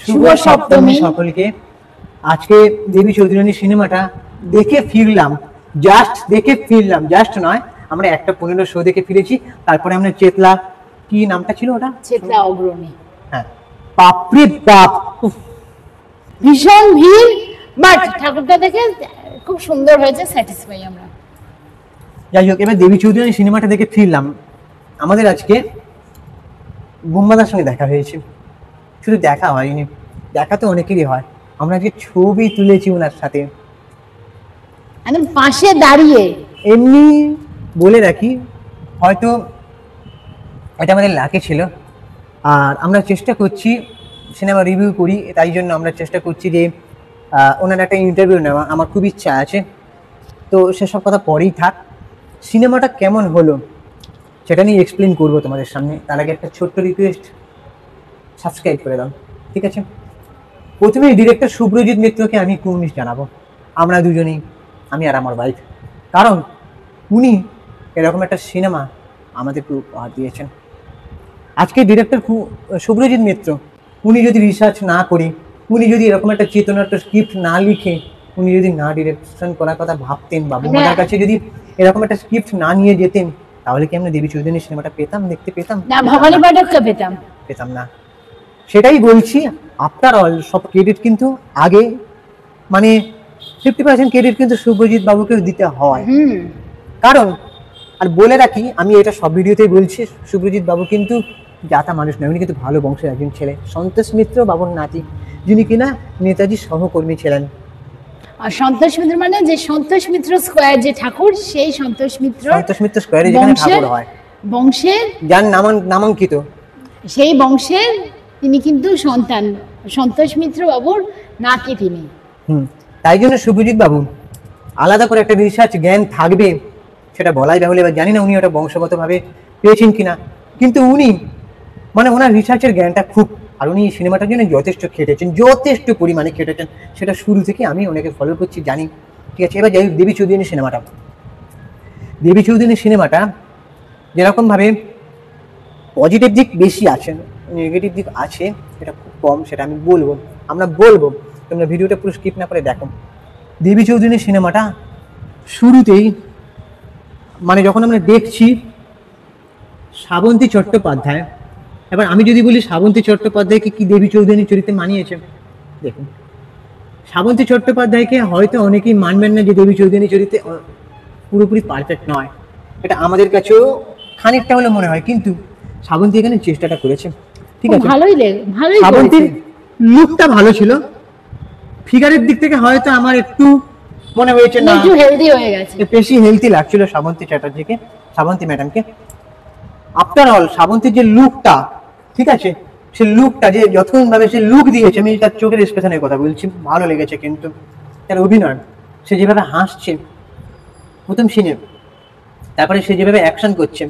শুভ সপ্তমী সকলকে। আজকে দেবী চৌধুরানী সিনেমাটা দেখে ফিরলাম, জাস্ট নয়, আমরা 1:15 শো দেখে ফিরেছি। তারপরে আমরা চেতলা, কি নামটা ছিল ওটা, চেতলা অগ্রণী। হ্যাঁ, বাপরে বাপ, ভীষণ ভিড়, বাট ঠাকুরটা দেখে খুব সুন্দর হয়েছে, স্যাটিসফাই আমরা। যাই হোক, এবার দেবী চৌধুরানী সিনেমাটা দেখে ফিরলাম। আমাদের আজকে বুম্বাদার সঙ্গে দেখা হয়েছে। শুধু দেখা হয়নি, দেখা তো অনেকেরই হয়। আমরা আজকে ছবি তুলেছি ওনার সাথে, একদম পাশে দাঁড়িয়ে। এমনি বলে রাখি, হয়তো এটা আমাদের লাকে ছিল। আর আমরা চেষ্টা করছি সিনেমা রিভিউ করি, তাই জন্য আমরা চেষ্টা করছি যে ওনার একটা ইন্টারভিউ নেওয়া। আমার খুব ইচ্ছা আছে, তো সেসব কথা পরেই থাক। সিনেমাটা কেমন হলো সেটা নিয়ে এক্সপ্লেন করবো তোমাদের সামনে। তার আগে একটা ছোট্ট রিকোয়েস্ট, সাবস্ক্রাইব করে দাও, ঠিক আছে? প্রথমেই ডিরেক্টর শুভ্রজিৎ মিত্রকে আমি কুর্নিশ জানাবো। আমরা দুজনেই, আমি আর আমার ওয়াইফ, কারণ উনি এরকম একটা সিনেমা আমাদেরকে উপহার দিয়েছেন। আজকে ডিরেক্টর শুভ্রজিৎ মিত্র, উনি যদি রিসার্চ না করে, উনি যদি এরকম একটা চেতনাট্য স্ক্রিপ্ট না লিখে, উনি যদি না ডিরেকশন করার কথা ভাবতেন, বা বোমাদার কাছে যদি এরকম একটা স্ক্রিপ্ট না নিয়ে যেতেন, তাহলে কি আমরা দেবী চৌধুরানী সিনেমাটা দেখতে পেতাম না? ভবানী পাঠককে পেতাম না। সেটাই বলছি। আফটার অল সব ক্রেডিট কিন্তু আগে, মানে 50% ক্রেডিট কিন্তু শুভ্রজিৎ বাবুকে দিতে হয়। কারণ, আর বলে রাখি, আমি এটা সব ভিডিওতেই বলছি, শুভ্রজিৎ বাবু কিন্তু যাতা মানুষ নয়, উনি কিন্তু ভালো বংশের একজন ছেলে। সন্তোষ মিত্র বাবুর নাতি, যিনি কিনা নেতাজির সহকর্মী ছিলেন। আর সন্তোষ মিত্র মানে যে সন্তোষ মিত্র স্কোয়ার যে ঠাকুর, সেই সন্তোষ মিত্র স্কোয়ারে যেখানে ঠাকুর হয়, বংশের যার নামাঙ্কিত, সেই বংশের তিনি কিন্তু সন্তান, সন্তোষ মিত্র বাবুর নাতি তিনি। তাই জন্য শুভ্রজিৎ বাবু আলাদা করে একটা রিসার্চ জ্ঞান থাকবে, সেটা বলাই বাহুল্য। এবার জানি না উনি ওটা বংশগতভাবে পেয়েছেন কিনা, কিন্তু উনি, মানে ওনার রিসার্চের জ্ঞানটা খুব, আর উনি সিনেমাটার জন্য যথেষ্ট খেটেছেন, যথেষ্ট পরিমাণে খেটেছেন। সেটা শুরু থেকে আমি ওনাকে ফলো করছি, জানি, ঠিক আছে? এবার যাই দেবী চৌধুরানী সিনেমাটা যেরকমভাবে পজিটিভ দিক বেশি আছে, নেগেটিভ দিক আছে, সেটা খুব কম, সেটা আমি বলবো, আমরা বলবো। তোমরা ভিডিওটা পুরো স্কিপ না করে দেখো। দেবী চৌধুরানী সিনেমাটা শুরুতেই, মানে যখন আমরা দেখছি শ্রাবন্তী চট্টোপাধ্যায়, এবার আমি যদি বলি শ্রাবন্তী চট্টোপাধ্যায়কে কি দেবী চৌধুরানী চরিত্রে মানিয়েছে, দেখুন, শ্রাবন্তী চট্টোপাধ্যায়কে হয়তো অনেকেই মানবেন না যে দেবী চৌধুরানী চরিত্রে পুরোপুরি পারফেক্ট নয়, এটা আমাদের কাছেও খানিকটা হলে মনে হয়, কিন্তু শ্রাবন্তী এখানে চেষ্টাটা করেছে, ঠিক আছে? শ্রাবন্তীর লুকটা ভালো ছিল, ফিগারের দিক থেকে হয়তো আমার একটু মনে হয়েছে না, একটু হেলদি হয়ে গেছে, বেশি হেলদি লাগছিল শ্রাবন্তী ম্যাডামকে। আফটার অল শ্রাবন্তীর যে লুকটা, ঠিক আছে, সে লুকটা যে যতক্ষণ ভাবে সে লুক দিয়েছে, আমি তার চোখের এক্সপ্রেশনের কথা বলছি, ভালো লেগেছে। কিন্তু তার অভিনয়, সে যেভাবে হাসছে প্রথম সিনে, তারপরে সে যেভাবে অ্যাকশন করছে,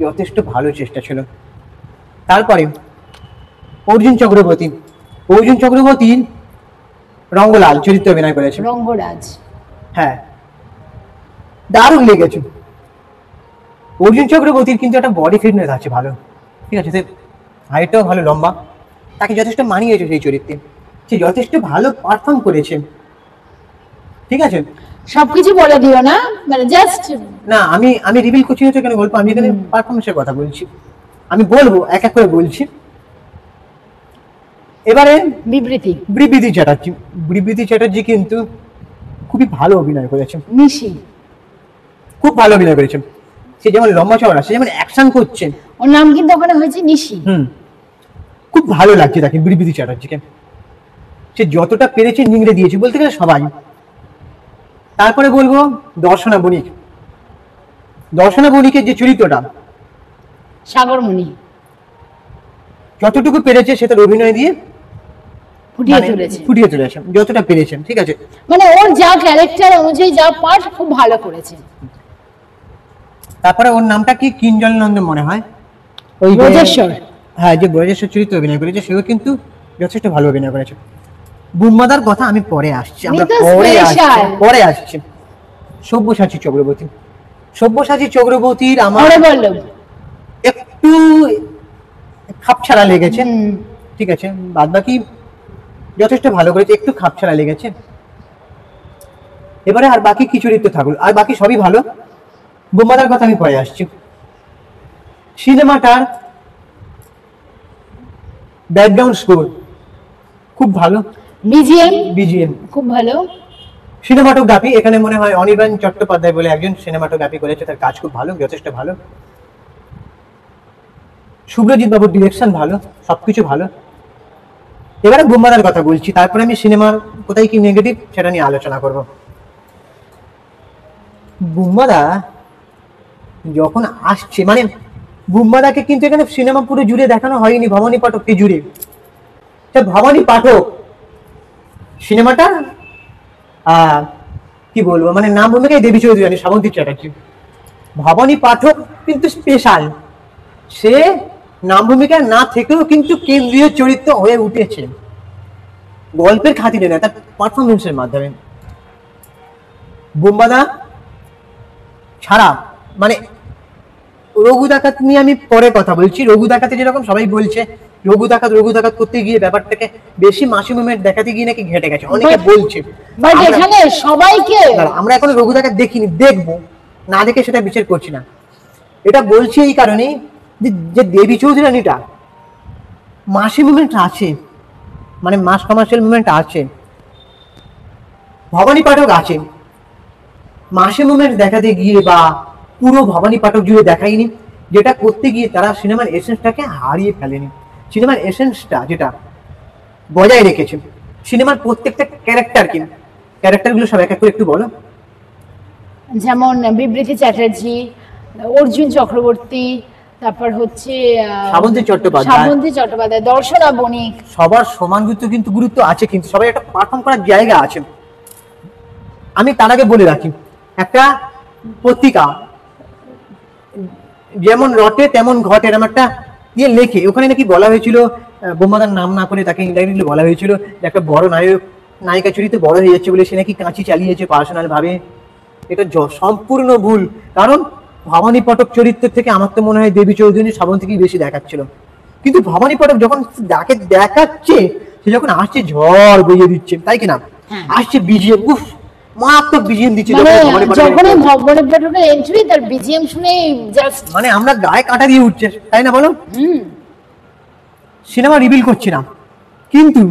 যথেষ্ট ভালো চেষ্টা ছিল। তারপরে অর্জুন চক্রবর্তী রঙ্গলাল চরিত্রে অভিনয় করেছে, রঙ্গরাজ, হ্যাঁ, দারুণ লেগেছে। অর্জুন চক্রবর্তীর কিন্তু একটা বডি ফিটনেস আছে ভালো, ঠিক আছে, হাইটটাও ভালো, লম্বা, তাকে যথেষ্ট মানিয়েছে সেই চরিত্রে, সে যথেষ্ট ভালো পারফর্ম করেছে, ঠিক আছে? সবকিছু বলে দিও না, মানে জাস্ট না, আমি রিভিল করছি না কেন গল্প, আমি এখানে পারফরমেন্সের কথা বলছি, আমি বলবো এক এক করে বলছি। এবারে বিবৃতি চ্যাটার্জি কিন্তু খুবই ভালো অভিনয় করেছে, খুব ভালো অভিনয় করেছে। সে যেমন লম্বা চওড়া, সে যেমন অ্যাকশন করছে, ওর নাম কিন্তু ওখানে হয়েছে নিশি। খুব ভালো লাগছে তাকে, বিবৃতি চ্যাটার্জিকে। সে যতটা পেরেছে নিংড়ে দিয়েছে বলতে গেলে সবাই। তারপরে বলবো দর্শনা বণিকের যে চরিত্রটা, সাগরমণি, যতটুকু পেরেছে সে তার অভিনয় দিয়ে ফুটিয়ে তুলেছে যতটা পেরেছেন, ঠিক আছে? মানে ওর যা ক্যারেক্টার অনুযায়ী যা পার্ট, খুব ভালো করেছে। তারপরে ওর নামটা কি, কিঞ্জল নন্দন মনে হয়, ওই ব্রজেশ্বর, হ্যাঁ, যে ব্রজেশ্বর চরিত্রে অভিনয় করেছে, সেও কিন্তু যথেষ্ট ভালো অভিনয় করেছে। বুম্বাদার কথা আমি পরে আসছি, পরে আসছি। সব্যসাচী চক্রবর্তীর আমার একটু খাপছাড়া লেগেছে, ঠিক আছে, বাদ বাকি যথেষ্ট ভালো করেছে, একটু খাপছাড়া লেগেছে। এবারে আর বাকি কিছু তো থাকুক, আর বাকি সবই ভালো। বোম্বাদার কথা আমি পরে আসছি। সিনেমাটার ব্যাকগ্রাউন্ড স্কোর খুব ভালো, বিজিএম খুব ভালো। সিনেমাটোগ্রাফি এখানে মনে হয় অনির্বাণ চট্টোপাধ্যায় বলে একজন সিনেমাটোগ্রাফি করেছে, তার কাজ খুব ভালো, যথেষ্ট ভালো। শুভ্রজিৎ বাবুর ডিরেকশন ভালো, সবকিছু ভালো। এবারে বোম্বাদার কথা বলছি, তারপরে আমি সিনেমার কোথায় কি নেগেটিভ সেটা নিয়ে আলোচনা করব। বুম্বাদা যখন আসছে, মানে বুম্বাদাকে কিন্তু এখানে সিনেমা পুরো জুড়ে দেখানো হয়নি, ভবানী পাঠককে জুড়ে। ভবানী পাঠক সিনেমাটা কি বলবো, মানে নাম ভূমিকায় দেবী চৌধুরী, শ্রাবন্তী চ্যাটার্জি। ভবানী পাঠক কিন্তু স্পেশাল, সে নাম ভূমিকায় না থেকেও কিন্তু কেন্দ্রীয় চরিত্র হয়ে উঠেছে, গল্পের খাতিরে না, তার পারফরমেন্সের মাধ্যমে। বোম্বাদা ছাড়া মানে রঘু ডাকাত নিয়ে আমি পরে কথা বলছি। রঘু ডাকাতে যেরকম সবাই বলছে রঘু ডাকাত করতে গিয়ে ব্যাপারটাকে বেশি মাসি মুভমেন্ট দেখাতে গিয়ে নাকি ঘেটে গেছে, অনেকে বলছে। বাট এখানে সবাইকে আমরা এখন রঘু ডাকাত দেখিনি, দেখবো, না দেখে সেটা বিচার করছি না। এটা বলছি এই কারণে যে দেবী চৌধুরী রানীটা মাসি মুভমেন্ট আছে, মানে মাস কমার্শিয়াল মুভমেন্ট আছে। ভবানী পাঠক আছে, মাসি মুভমেন্ট দেখাতে গিয়ে বা পুরো ভবানী পাঠক জুড়ে দেখায়নি, যেটা করতে গিয়ে তারা সিনেমার এসেন্সটাকে হারিয়ে ফেলেনি। সিনেমার এসেন্সটা যেটা বজায় রেখেছে, সিনেমার প্রত্যেকটা ক্যারেক্টারগুলো সব এক এক করে একটু বলো। যেমন বিবৃতি চ্যাটার্জি, অর্জুন চক্রবর্তী, তারপর হচ্ছে শ্রাবন্তী চট্টোপাধ্যায়, দর্শনা বণিক, সবার সমান গুরুত্ব আছে, কিন্তু সবাই একটা পারফর্ম করার জায়গা আছে। আমি তার আগে বলে রাখি, একটা পত্রিকা যেমন রটে তেমন ঘটে এরকম একটা ইয়ে লেখে, ওখানে নাকি বলা হয়েছিল, বোম্বাদার নাম না করে তাকে ইনডাইরেক্টলি বলা হয়েছিল যে একটা বড় নায়িকা চরিত্রে বড় হয়ে যাচ্ছে বলে সে নাকি কাঁচি চালিয়েছে পার্সোনাল ভাবে। এটা সম্পূর্ণ ভুল, কারণ ভবানী পাঠক চরিত্র থেকে আমার তো মনে হয় দেবী চৌধুরী শ্রাবন্তীকেই বেশি দেখাচ্ছিল। কিন্তু ভবানী পাঠক যখন তাকে দেখাচ্ছে, সে যখন আসছে ঝড় বইয়ে দিচ্ছে, তাই কিনা, আসছে বিজিএম, উফ মারাত্মক বিজিএম দিচ্ছে, যখনই ভবানী পাঠকের এন্ট্রি তার বিজিএম শুনে জাস্ট মানে আমরা গায়ে কাঁটা দিয়ে উঠছে, তাই না বলো? সিনেমা রিভিল করছি না, কিন্তু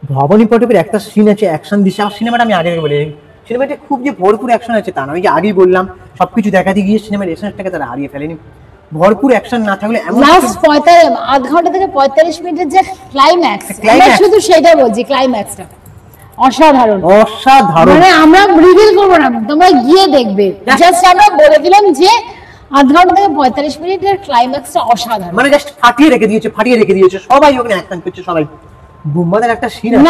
ভবানী পাঠকের একটা সিন আছে অ্যাকশন দিশা সিনেমাটা, আমি আগে বলে সিনেমাটা খুব যে ভরপুর অ্যাকশন আছে তা নয়, যে আগেই বললাম সবকিছু দেখাতে গিয়ে সিনেমার এসেন্সটাকে তারা হারিয়ে ফেলেনি। ভরপুর অ্যাকশন না থাকলে এমন লাস্ট আধ ঘন্টা থেকে 45 মিনিটের যে ক্লাইম্যাক্স, আমরা শুধু সেটা বলছি, ক্লাইম্যাক্সটা অসাধারণ, মানে আমরা রিভিল করব না, তোমরা গিয়ে দেখবে। জাস্ট আমরা বলে দিলাম যে আধ ঘন্টা থেকে 45 মিনিটের ক্লাইম্যাক্সটা অসাধারণ, মানে জাস্ট ফাটিয়ে রেখে দিয়েছে সবাই, ওখানে অ্যাকশন করছে সবাই। বুম্বাদের একটা সিন আছে,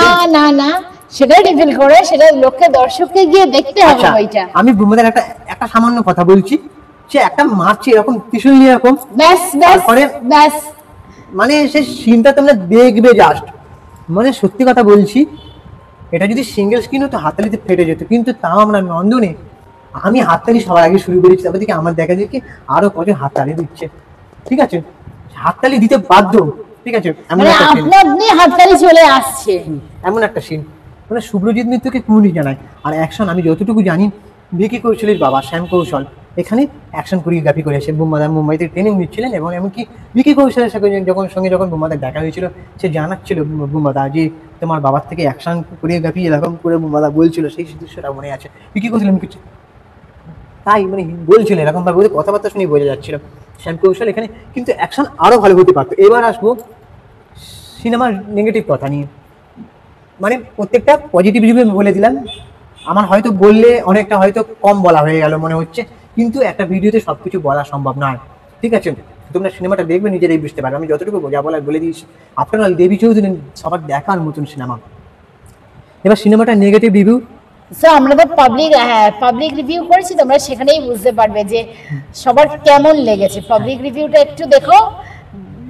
না সেটা রিভিল করে, সেটা লোককে দর্শককে গিয়ে দেখতে হবে। ওইটা আমি বুম্বাদের একটা সামান্য কথা বলছি, সে একটা মারছে এরকম ত্রিশূল নিয়ে এরকম, ব্যাস মানে সেই সিনটা তোমরা দেখবে জাস্ট, মানে সত্যি কথা বলছি, এটা যদি সিঙ্গেল স্ক্রিন হতো হাততালিতে ফেটে যেত, কিন্তু তাও আমরা নন্দনে আমি হাততালি সবার আগে শুরু করেছি, তারপর থেকে আমার দেখা যায় কি আরো কজন হাততালি দিচ্ছে, ঠিক আছে, হাততালি দিতে বাধ্য, ঠিক আছে, আপনি হাততালি চলে আসছে, এমন একটা সিন, মানে শুভ্রজিৎ মিত্রকে কুর্নি জানায়। আর অ্যাকশন আমি যতটুকু জানি, ভিকি কৌশলের বাবা শ্যাম কৌশল এখানে অ্যাকশন কোরিওগ্রাফি করেছে। বুম্বাদা মুম্বাইতে ট্রেনিং নিচ্ছিলেন, এবং এমনকি ভিকি কৌশলের সঙ্গে যখন বুম্বাদার দেখা হয়েছিল, সে জানাচ্ছিল বুম্বাদা যে তোমার বাবার থেকে অ্যাকশন কোরিওগ্রাফি এরকম করে বুম্বাদা বলছিল, সেই দৃশ্যটা মনে আছে। ভিকি কৌশল কিছু তাই মানে বলছিল এরকম ভাবে, ওদের কথাবার্তা শুনে বোঝা যাচ্ছিল শ্যাম কৌশল এখানে কিন্তু অ্যাকশন আরো ভালো হতে পারতো। এবার আসবো সিনেমার নেগেটিভ কথা নিয়ে, মানে প্রত্যেকটা পজিটিভ রিভিউ বলে দিলাম, আমার হয়তো বললে অনেকটা হয়তো কম বলা হয়ে গেল মনে হচ্ছে, কিন্তু একটা ভিডিওতে সবকিছু বলা সম্ভব নয়, ঠিক আছে, তোমরা সিনেমাটা দেখবে নিজেরাই বুঝতে পারবে। আমি যতটুকু যা বলার বলে দিয়েছি। আপনার দেবী চৌধুরী সবার দেখার মতন সিনেমা। এবার সিনেমাটা নেগেটিভ রিভিউ, সো আমরা তো পাবলিক রিভিউ করেছি, তোমরা সেখানেই বুঝতে পারবে যে সবার কেমন লেগেছে। পাবলিক রিভিউটা একটু দেখো,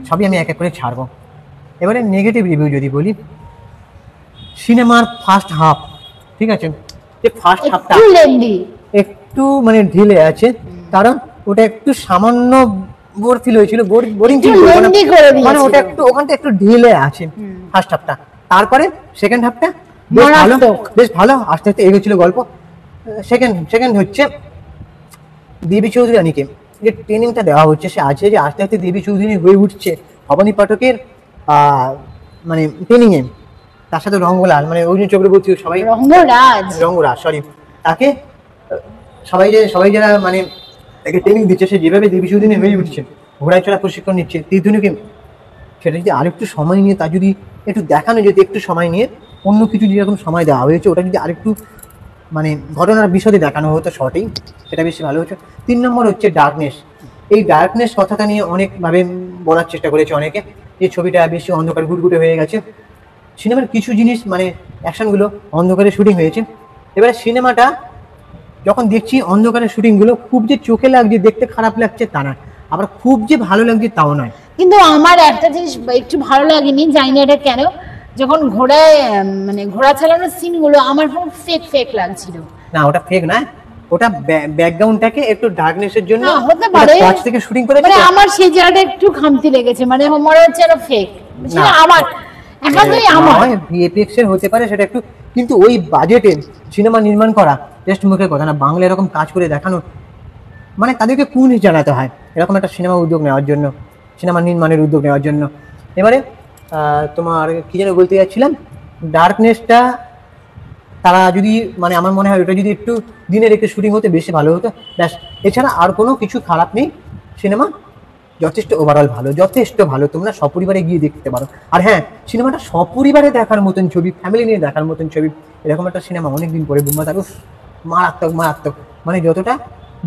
সবই আমি এক এক করে ছাড়বো। এবারে নেগেটিভ রিভিউ যদি বলি, সিনেমার ফার্স্ট হাফ, ঠিক আছে, যে ফার্স্ট হাফটা একটু মানে ঢিলে আছে, কারণ ওটা একটু সামান্য বোর ফিল হয়েছিল, বোরিং একটু lengthy করে দিয়েছিল। মানে ওটা একটু ওখানটা একটু ঢিলে আছে ফার্স্ট হাফটা, তারপরে সেকেন্ড হাফটা বেশ ভালো, মারাত্মক। বেশ ভালো আস্তে আস্তে এগোচ্ছিল গল্প। সেকেন্ড হচ্ছে দেবী চৌধুরী রানীকে যে ট্রেনিংটা দেওয়া হচ্ছে, সে আছে যে আস্তে আস্তে দেবী চৌধুরী হয়ে উঠছে ভবানী পাঠকের মানে ট্রেনিং এ, তার সাথে রঙ্গলাল মানে অর্জুন চক্রবর্তী সবাই, রঙ্গরাজ সরি, তাকে সবাই যারা মানে তাকে ট্রেনিং দিচ্ছে, সে যেভাবে দেবী চৌধুরী হয়ে উঠছে, ঘোড়ায় চড়া প্রশিক্ষণ নিচ্ছে তীর্ধনুকে, সেটা যদি আরেকটু সময় নিয়ে তার যদি একটু দেখানো যেত, একটু সময় নিয়ে অন্য কিছু যেরকম সময় দেওয়া হয়েছে ওটা যদি আরেকটু মানে ঘটনার বিশদে দেখানো হতো শর্টেই, সেটা বেশি ভালো হতো। 3 নম্বর হচ্ছে ডার্কনেস। এই ডার্কনেস কথাটা নিয়ে অনেকভাবে বলার চেষ্টা করেছে অনেকে, যে ছবিটা বেশি অন্ধকার গুটগুটে হয়ে গেছে। সিনেমার কিছু জিনিস মানে অ্যাকশনগুলো অন্ধকারে শুটিং হয়েছে। এবারে সিনেমাটা যখন দেখছি অন্ধকারের শুটিংগুলো খুব যে চোখে লাগছে, দেখতে খারাপ লাগছে তা না, আবার খুব যে ভালো লাগছে তাও নয়। কিন্তু আমার একটা জিনিস একটু ভালো লাগেনি, জানি না এটা কেন, যখন ঘোড়ায় মানে ঘোড়া চালানোর সিনগুলো আমার খুব ফেক লাগছিল। না ওটা ফেক না, ওটা ব্যাকগ্রাউন্ডটাকে একটু ডার্কনেসের জন্য হতে পারে কাছ থেকে শুটিং করেছে। মানে আমার সেই জায়গাটা একটু খামতি লেগেছে, মানে মনে হচ্ছে এটা ফেক। সেটা আমার একান্তই আমার ভিএফএক্স এর হতে পারে সেটা একটু, কিন্তু ওই বাজেটে সিনেমা নির্মাণ করা জাস্ট মুখের কথা না, বাংলা এরকম কাজ করে দেখানো মানে তাদেরকে কোন জানাতে হয় এরকম একটা সিনেমা উদ্যোগ নেওয়ার জন্য, সিনেমা নির্মাণের উদ্যোগ নেওয়ার জন্য। এবারে তোমার কি যেন বলতে যাচ্ছিলাম, ডার্কনেসটা তারা যদি মানে আমার মনে হয় ওটা যদি একটু দিনের একটু শুটিং হতে বেশি ভালো হতো ব্যাস, এছাড়া আর কোনো কিছু খারাপ নেই। সিনেমা যথেষ্ট ওভারঅল ভালো, যথেষ্ট ভালো, তোমরা সপরিবারে গিয়ে দেখতে পারো। আর হ্যাঁ, সিনেমাটা সপরিবারে দেখার মতন ছবি, ফ্যামিলি নিয়ে দেখার মতন ছবি, এরকম একটা সিনেমা অনেকদিন পরে বুম্বাদার মারাত্মক মানে যতটা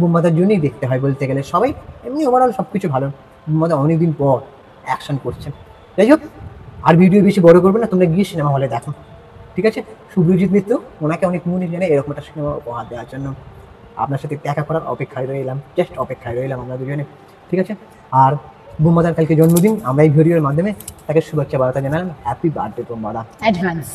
বুম্বাদার জন্যই দেখতে হয় বলতে গেলে। সবাই এমনি ওভারঅল সব কিছু ভালো, বুম্বাদা অনেকদিন পর অ্যাকশন করছেন। যাই হোক, আর ভিডিও বেশি বড় করবে না, তোমরা গিয়ে সিনেমা হলে দেখো, ঠিক আছে? শুভ্রজিৎ মিত্র, ওনাকে অনেক মনে জানে এরকম একটা সিনেমা উপহার দেওয়ার জন্য। আপনার সাথে দেখা করার অপেক্ষায় রইলাম, জাস্ট অপেক্ষায় রইলাম আমরা দুজনে, ঠিক আছে? আর বুম্বাদার কালকে জন্মদিন, আমরা এই ভিডিওর মাধ্যমে তাকে শুভেচ্ছা বার্তা জানালাম। হ্যাপি বার্থডে বুম্বাদা, অ্যাডভান্স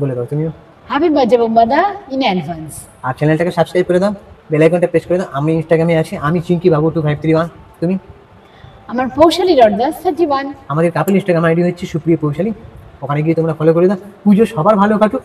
বলে দাও তুমিও। হ্যাপি বার্থডে বুম্বাদা ইন অ্যাডভান্স। আর চ্যানেলটাকে সাবস্ক্রাইব করে দাও, বেল আইকনটা প্রেস করে দাও। আমি ইনস্টাগ্রামে আছি, আমি চিঙ্কি বাবু 2531। তুমি? আমার পৌশালী রডদাস 31। আমাদের কাপিল ইনস্টাগ্রাম আইডি হচ্ছে সুপ্রিয় পৌশালী, ওখানে গিয়ে তোমরা ফলো করে দাও। পুজো সবার ভালো কাটুক,